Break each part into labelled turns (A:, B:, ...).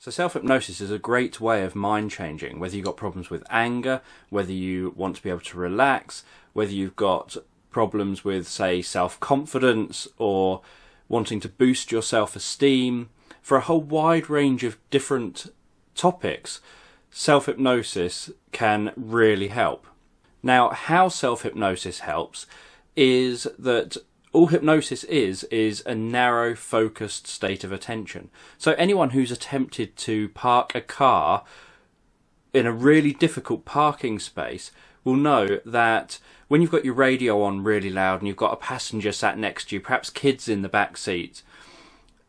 A: So self-hypnosis is a great way of mind changing, whether you've got problems with anger, whether you want to be able to relax, whether you've got problems with, say, self-confidence or wanting to boost your self-esteem. For a whole wide range of different topics, self-hypnosis can really help. Now, how self-hypnosis helps is that all hypnosis is a narrow, focused state of attention. So anyone who's attempted to park a car in a really difficult parking space will know that when you've got your radio on really loud and you've got a passenger sat next to you, perhaps kids in the back seat,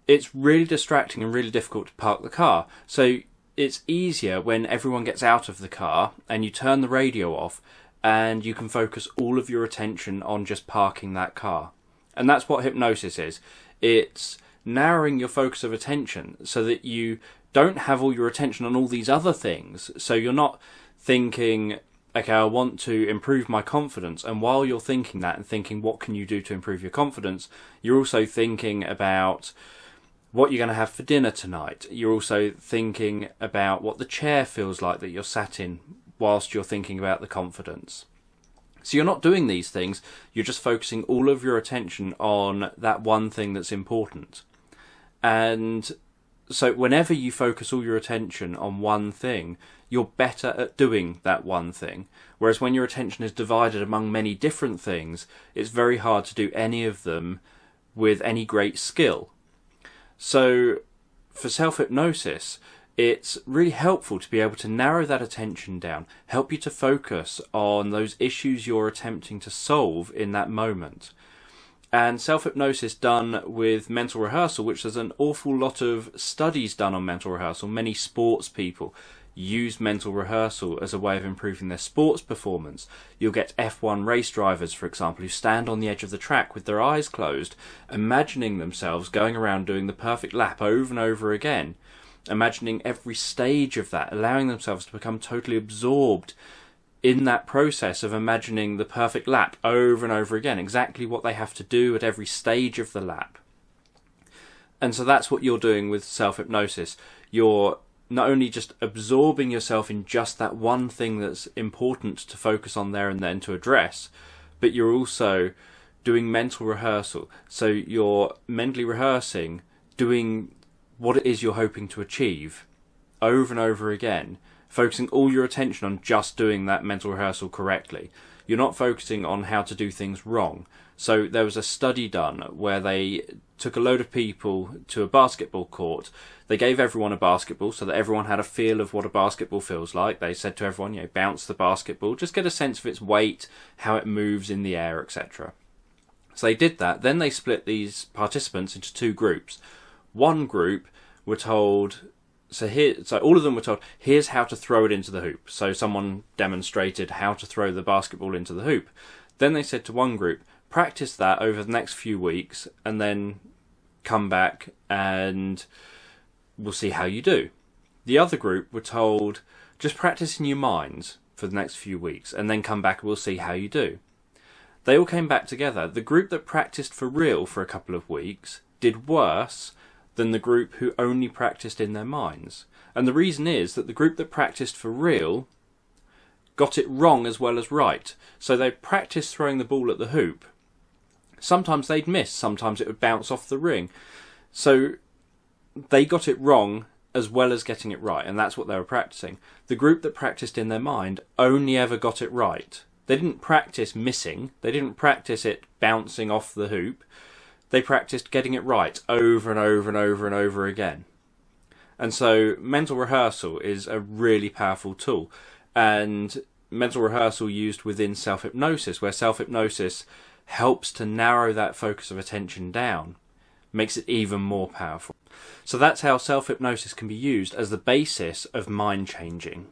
A: it's really distracting and really difficult to park the car. So it's easier when everyone gets out of the car and you turn the radio off and you can focus all of your attention on just parking that car. And that's what hypnosis is. It's narrowing your focus of attention so that you don't have all your attention on all these other things. So you're not thinking, okay, I want to improve my confidence. And while you're thinking that and thinking, what can you do to improve your confidence? You're also thinking about what you're going to have for dinner tonight. You're also thinking about what the chair feels like that you're sat in whilst you're thinking about the confidence. So you're not doing these things, you're just focusing all of your attention on that one thing that's important. And so whenever you focus all your attention on one thing, you're better at doing that one thing. Whereas when your attention is divided among many different things, it's very hard to do any of them with any great skill. So for self-hypnosis, it's really helpful to be able to narrow that attention down, help you to focus on those issues you're attempting to solve in that moment. And self-hypnosis done with mental rehearsal, which there's an awful lot of studies done on mental rehearsal. Many sports people use mental rehearsal as a way of improving their sports performance. You'll get F1 race drivers, for example, who stand on the edge of the track with their eyes closed, imagining themselves going around doing the perfect lap over and over again. Imagining every stage of that, allowing themselves to become totally absorbed in that process of imagining the perfect lap over and over again, exactly what they have to do at every stage of the lap. And so that's what you're doing with self-hypnosis. You're not only just absorbing yourself in just that one thing that's important to focus on there and then to address, but you're also doing mental rehearsal. So you're mentally rehearsing, doing what it is you're hoping to achieve over and over again, focusing all your attention on just doing that mental rehearsal correctly. You're not focusing on how to do things wrong. So there was a study done where they took a load of people to a basketball court. They gave everyone a basketball so that everyone had a feel of what a basketball feels like. They said to everyone, bounce the basketball, just get a sense of its weight, how it moves in the air, etc. So they did that. Then they split these participants into two groups. One group were told, so all of them were told, here's how to throw it into the hoop. So someone demonstrated how to throw the basketball into the hoop. Then they said to one group, practice that over the next few weeks and then come back and we'll see how you do. The other group were told, just practice in your minds for the next few weeks and then come back and we'll see how you do. They all came back together. The group that practiced for real for a couple of weeks did worse than the group who only practiced in their minds. And the reason is that the group that practiced for real got it wrong as well as right. So they practiced throwing the ball at the hoop. Sometimes they'd miss, sometimes it would bounce off the ring. So they got it wrong as well as getting it right, and that's what they were practicing. The group that practiced in their mind only ever got it right. They didn't practice missing, they didn't practice it bouncing off the hoop. They practiced getting it right over and over and over and over again. And so mental rehearsal is a really powerful tool. And mental rehearsal used within self-hypnosis, where self-hypnosis helps to narrow that focus of attention down, makes it even more powerful. So that's how self-hypnosis can be used as the basis of mind changing.